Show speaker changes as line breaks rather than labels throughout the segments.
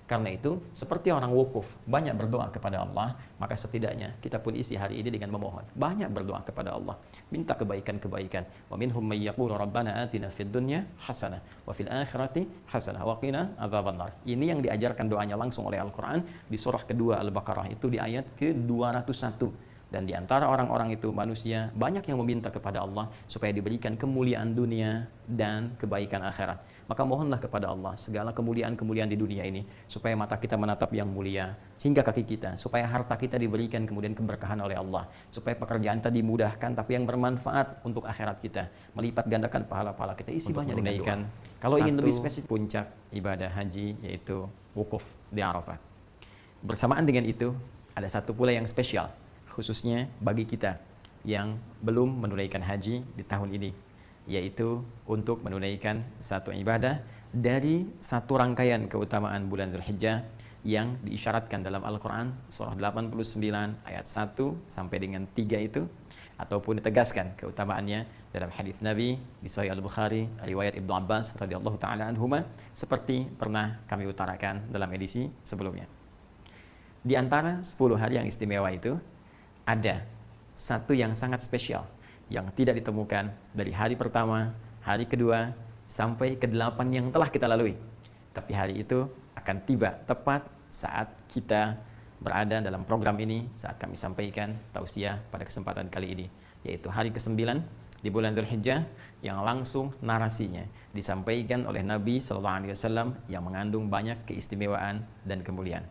Karena itu, seperti orang wukuf, banyak berdoa kepada Allah, maka setidaknya kita pun isi hari ini dengan memohon. Banyak berdoa kepada Allah, minta kebaikan-kebaikan. Wa minhum may yaqulu rabbana atina fid dunya hasanah wa fil akhirati hasanah wa qina adzabannar. Ini yang diajarkan doanya langsung oleh Al-Qur'an di surah kedua Al-Baqarah itu di ayat ke-201. Dan di antara orang-orang itu manusia banyak yang meminta kepada Allah supaya diberikan kemuliaan dunia dan kebaikan akhirat. Maka mohonlah kepada Allah segala kemuliaan-kemuliaan di dunia ini supaya mata kita menatap yang mulia, sehingga kaki kita, supaya harta kita diberikan kemudian keberkahan oleh Allah, supaya pekerjaan kita dimudahkan tapi yang bermanfaat untuk akhirat kita, melipat gandakan pahala-pahala kita. Isi banyak dengan doa. Kalau ingin lebih spesifik, puncak ibadah haji yaitu wukuf di Arafah. Bersamaan dengan itu ada satu pula yang spesial, khususnya bagi kita yang belum menunaikan haji di tahun ini, yaitu untuk menunaikan satu ibadah dari satu rangkaian keutamaan bulan Dzulhijjah yang diisyaratkan dalam Al-Quran surah 89 ayat 1 sampai dengan 3 itu, ataupun ditegaskan keutamaannya dalam hadis Nabi di Sahih Al-Bukhari riwayat Ibnu Abbas radhiyallahu taala anhuma, seperti pernah kami utarakan dalam edisi sebelumnya. Di antara 10 hari yang istimewa itu ada satu yang sangat spesial yang tidak ditemukan dari hari pertama, hari kedua, sampai ke-8 yang telah kita lalui. Tapi hari itu akan tiba tepat saat kita berada dalam program ini, saat kami sampaikan tausiah pada kesempatan kali ini, yaitu hari ke-9 di bulan Dzulhijjah yang langsung narasinya disampaikan oleh Nabi SAW yang mengandung banyak keistimewaan dan kemuliaan.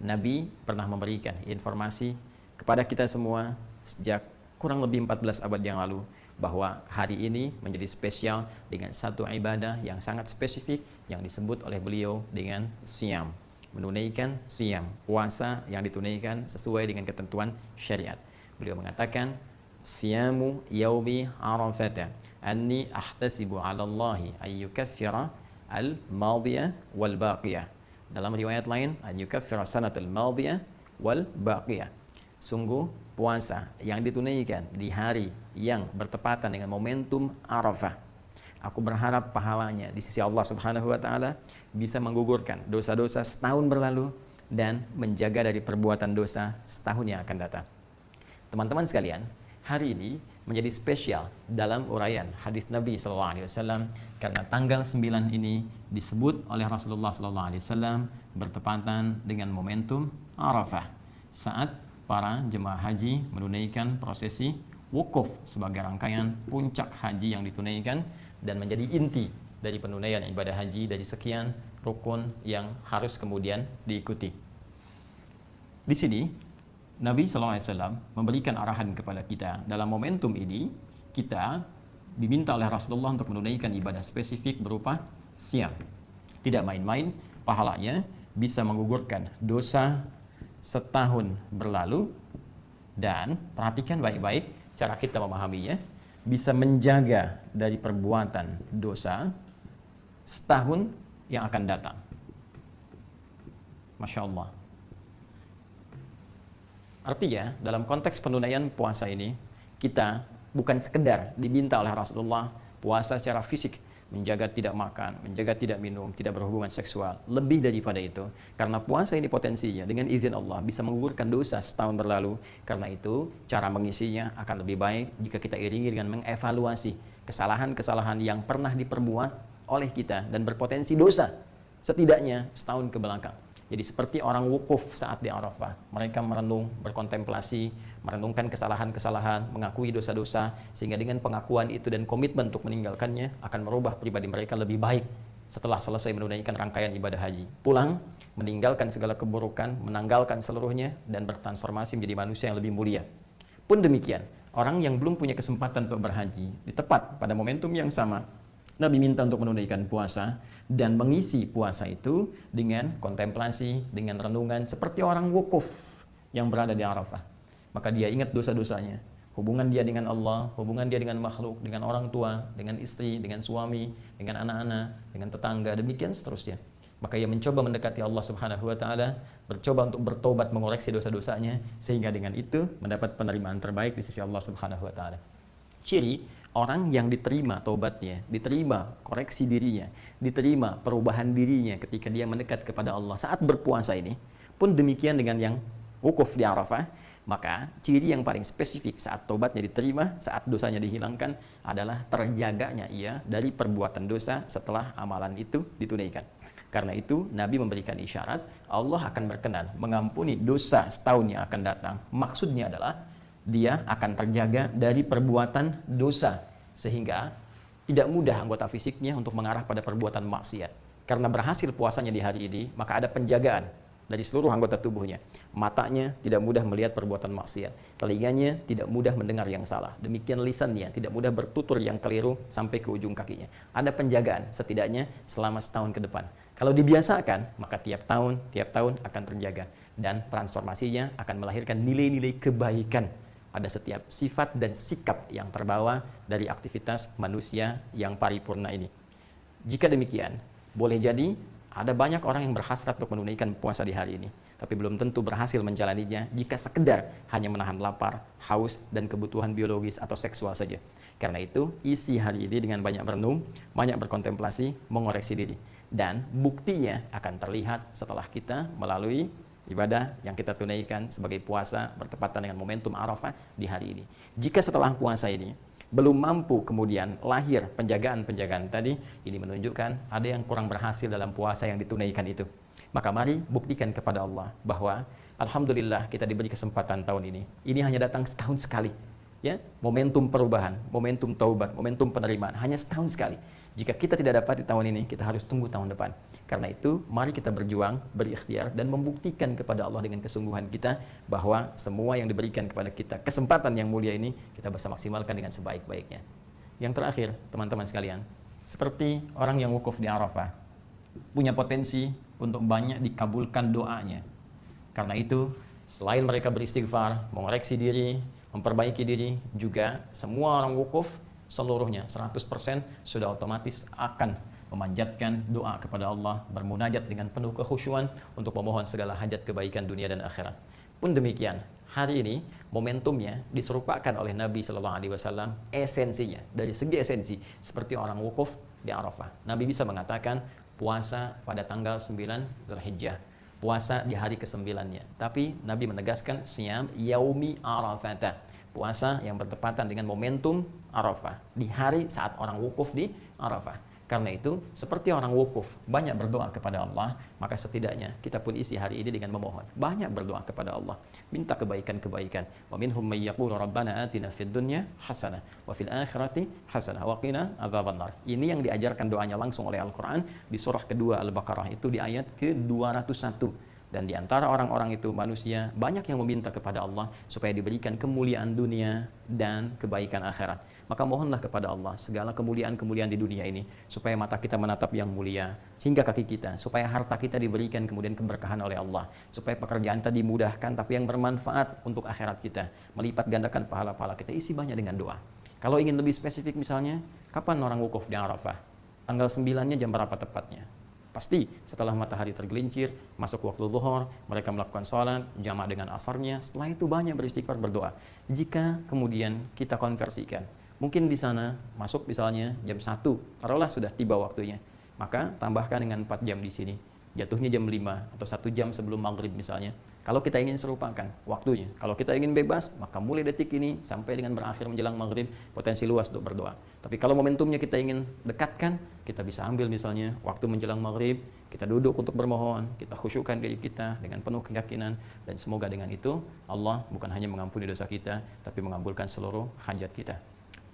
Nabi pernah memberikan informasi kepada kita semua sejak kurang lebih 14 abad yang lalu bahwa hari ini menjadi spesial dengan satu ibadah yang sangat spesifik yang disebut oleh beliau dengan siyam, menunaikan siyam, puasa yang ditunaikan sesuai dengan ketentuan syariat. Beliau mengatakan, siyamu yaumi arafata anni ahtasibu 'ala Allahi ay yukaffira al-madiyah wal baqiyah. Dalam riwayat lain, an yukaffira sanatal madiyah wal baqiyah. Sungguh puasa yang ditunaikan di hari yang bertepatan dengan momentum Arafah, aku berharap pahalanya di sisi Allah Subhanahu wa taala bisa menggugurkan dosa-dosa setahun berlalu dan menjaga dari perbuatan dosa setahun yang akan datang. Teman-teman sekalian, hari ini menjadi spesial dalam uraian hadis Nabi SAW karena tanggal 9 ini disebut oleh Rasulullah SAW bertepatan dengan momentum Arafah, saat para jemaah haji menunaikan prosesi wukuf sebagai rangkaian puncak haji yang ditunaikan dan menjadi inti dari penunaian ibadah haji dari sekian rukun yang harus kemudian diikuti. Di sini Nabi SAW memberikan arahan kepada kita dalam momentum ini. Kita diminta oleh Rasulullah untuk menunaikan ibadah spesifik berupa siyam. Tidak main-main, pahalanya bisa menggugurkan dosa setahun berlalu, dan perhatikan baik-baik cara kita memahaminya, bisa menjaga dari perbuatan dosa setahun yang akan datang. Masya Allah. Artinya dalam konteks penunaian puasa ini, kita bukan sekedar diminta oleh Rasulullah puasa secara fisik, menjaga tidak makan, menjaga tidak minum, tidak berhubungan seksual. Lebih daripada itu, karena puasa ini potensinya dengan izin Allah bisa menggugurkan dosa setahun berlalu. Karena itu cara mengisinya akan lebih baik jika kita iringi dengan mengevaluasi kesalahan-kesalahan yang pernah diperbuat oleh kita dan berpotensi dosa setidaknya setahun ke belakang. Jadi seperti orang wukuf saat di Arafah, mereka merenung, berkontemplasi, merenungkan kesalahan-kesalahan, mengakui dosa-dosa, sehingga dengan pengakuan itu dan komitmen untuk meninggalkannya akan merubah pribadi mereka lebih baik setelah selesai menunaikan rangkaian ibadah haji. Pulang, meninggalkan segala keburukan, menanggalkan seluruhnya, dan bertransformasi menjadi manusia yang lebih mulia. Pun demikian, orang yang belum punya kesempatan untuk berhaji, di tepat pada momentum yang sama, Nabi minta untuk menunaikan puasa dan mengisi puasa itu dengan kontemplasi, dengan renungan seperti orang wukuf yang berada di Arafah. Maka dia ingat dosa-dosanya, hubungan dia dengan Allah, hubungan dia dengan makhluk, dengan orang tua, dengan istri, dengan suami, dengan anak-anak, dengan tetangga, demikian seterusnya. Maka ia mencoba mendekati Allah Subhanahu wa taala, bercoba untuk bertobat, mengoreksi dosa-dosanya, sehingga dengan itu mendapat penerimaan terbaik di sisi Allah Subhanahu wa taala. Ciri orang yang diterima taubatnya, diterima koreksi dirinya, diterima perubahan dirinya ketika dia mendekat kepada Allah saat berpuasa ini, pun demikian dengan yang wukuf di Arafah, maka ciri yang paling spesifik saat taubatnya diterima, saat dosanya dihilangkan adalah terjaganya ia dari perbuatan dosa setelah amalan itu ditunaikan. Karena itu Nabi memberikan isyarat Allah akan berkenan mengampuni dosa setahun yang akan datang. Maksudnya adalah dia akan terjaga dari perbuatan dosa sehingga tidak mudah anggota fisiknya untuk mengarah pada perbuatan maksiat. Karena berhasil puasanya di hari ini, maka ada penjagaan dari seluruh anggota tubuhnya. Matanya tidak mudah melihat perbuatan maksiat, telinganya tidak mudah mendengar yang salah, demikian lisannya tidak mudah bertutur yang keliru sampai ke ujung kakinya. Ada penjagaan setidaknya selama setahun ke depan. Kalau dibiasakan, maka tiap tahun akan terjaga dan transformasinya akan melahirkan nilai-nilai kebaikan pada setiap sifat dan sikap yang terbawa dari aktivitas manusia yang paripurna ini. Jika demikian, boleh jadi ada banyak orang yang berhasrat untuk menunaikan puasa di hari ini, tapi belum tentu berhasil menjalaninya jika sekedar hanya menahan lapar, haus, dan kebutuhan biologis atau seksual saja. Karena itu, isi hari ini dengan banyak merenung, banyak berkontemplasi, mengoreksi diri. Dan buktinya akan terlihat setelah kita melalui ibadah yang kita tunaikan sebagai puasa bertepatan dengan momentum Arafah di hari ini. Jika setelah puasa ini belum mampu kemudian lahir penjagaan-penjagaan tadi, ini menunjukkan ada yang kurang berhasil dalam puasa yang ditunaikan itu. Maka mari buktikan kepada Allah bahwa alhamdulillah kita diberi kesempatan tahun ini. Ini hanya datang setahun sekali. Ya, momentum perubahan, momentum taubat, momentum penerimaan hanya setahun sekali. Jika kita tidak dapat di tahun ini, kita harus tunggu tahun depan. Karena itu, mari kita berjuang, berikhtiar, dan membuktikan kepada Allah dengan kesungguhan kita bahwa semua yang diberikan kepada kita, kesempatan yang mulia ini, kita bisa maksimalkan dengan sebaik-baiknya. Yang terakhir, teman-teman sekalian, seperti orang yang wukuf di Arafah, punya potensi untuk banyak dikabulkan doanya. Karena itu, selain mereka beristighfar, mengoreksi diri, memperbaiki diri, juga semua orang wukuf seluruhnya 100% sudah otomatis akan memanjatkan doa kepada Allah, bermunajat dengan penuh kekhusyuan untuk memohon segala hajat kebaikan dunia dan akhirat. Pun demikian, hari ini momentumnya diserupakan oleh Nabi Shallallahu Alaihi Wasallam, esensinya dari segi esensi seperti orang wukuf di Arafah. Nabi bisa mengatakan puasa pada tanggal 9 Dzulhijjah, puasa di hari ke-9-nya. Tapi Nabi menegaskan siyam yaumi Arafata, puasa yang bertepatan dengan momentum Arafah, di hari saat orang wukuf di Arafah. Karena itu, seperti orang wukuf banyak berdoa kepada Allah, maka setidaknya kita pun isi hari ini dengan memohon, banyak berdoa kepada Allah, minta kebaikan-kebaikan. Wa minhum may yaqulu rabbana atina fid dunya hasanah wa fil akhirati hasanah wa qina adzabannar. Ini yang diajarkan doanya langsung oleh Al-Qur'an di surah kedua Al-Baqarah, itu di ayat ke-201. Dan di antara orang-orang itu manusia banyak yang meminta kepada Allah supaya diberikan kemuliaan dunia dan kebaikan akhirat. Maka mohonlah kepada Allah segala kemuliaan-kemuliaan di dunia ini, supaya mata kita menatap yang mulia, sehingga kaki kita, supaya harta kita diberikan kemudian keberkahan oleh Allah, supaya pekerjaan kita dimudahkan tapi yang bermanfaat untuk akhirat kita, melipat gandakan pahala-pahala kita. Isi banyak dengan doa. Kalau ingin lebih spesifik misalnya, kapan orang wukuf di Arafah? Tanggal 9-nya jam berapa tepatnya? Pasti setelah matahari tergelincir, masuk waktu zuhur, mereka melakukan sholat, jamaah dengan asarnya. Setelah itu banyak beristighfar, berdoa. Jika kemudian kita konversikan, mungkin di sana masuk misalnya jam 1, taruhlah sudah tiba waktunya. Maka tambahkan dengan 4 jam di sini. Jatuhnya jam 5 atau 1 jam sebelum maghrib misalnya. Kalau kita ingin serupakan waktunya, kalau kita ingin bebas, maka mulai detik ini sampai dengan berakhir menjelang maghrib, potensi luas untuk berdoa. Tapi kalau momentumnya kita ingin dekatkan, kita bisa ambil misalnya waktu menjelang maghrib, kita duduk untuk bermohon, kita khusyukkan diri kita dengan penuh keyakinan, dan semoga dengan itu Allah bukan hanya mengampuni dosa kita, tapi mengabulkan seluruh hajat kita.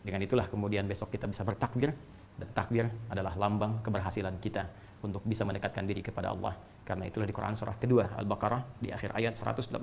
Dengan itulah kemudian besok kita bisa bertakbir, dan takbir adalah lambang keberhasilan kita untuk bisa mendekatkan diri kepada Allah. Karena itulah di Quran surah kedua Al-Baqarah di akhir ayat 185,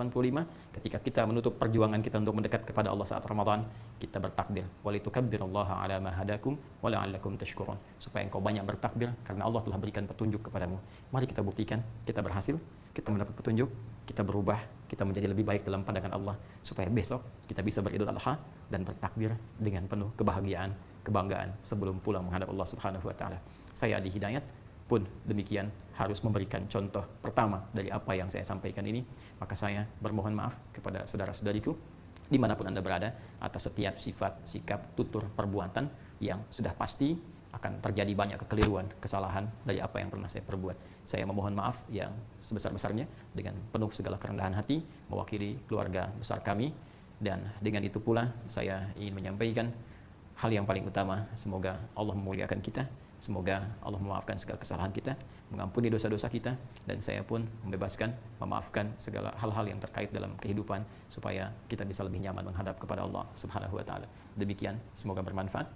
ketika kita menutup perjuangan kita untuk mendekat kepada Allah saat Ramadan, kita bertakbir, walitukabbirallaha ala ma hadakum wa la'allakum tashkurun, supaya engkau banyak bertakbir karena Allah telah berikan petunjuk kepadamu. Mari kita buktikan, kita berhasil, kita mendapat petunjuk, kita berubah, kita menjadi lebih baik dalam pandangan Allah, supaya besok kita bisa beridul adha dan bertakbir dengan penuh kebahagiaan, kebanggaan sebelum pulang menghadap Allah Subhanahu wa taala. Saya Adi Hidayat pun demikian harus memberikan contoh pertama dari apa yang saya sampaikan ini, maka saya bermohon maaf kepada saudara-saudariku dimanapun Anda berada, atas setiap sifat, sikap, tutur, perbuatan yang sudah pasti akan terjadi banyak kekeliruan, kesalahan dari apa yang pernah saya perbuat. Saya memohon maaf yang sebesar-besarnya dengan penuh segala kerendahan hati mewakili keluarga besar kami, dan dengan itu pula saya ingin menyampaikan hal yang paling utama, semoga Allah memuliakan kita, semoga Allah memaafkan segala kesalahan kita, mengampuni dosa-dosa kita, dan saya pun membebaskan, memaafkan segala hal-hal yang terkait dalam kehidupan supaya kita bisa lebih nyaman menghadap kepada Allah Subhanahu wa taala. Demikian, semoga bermanfaat.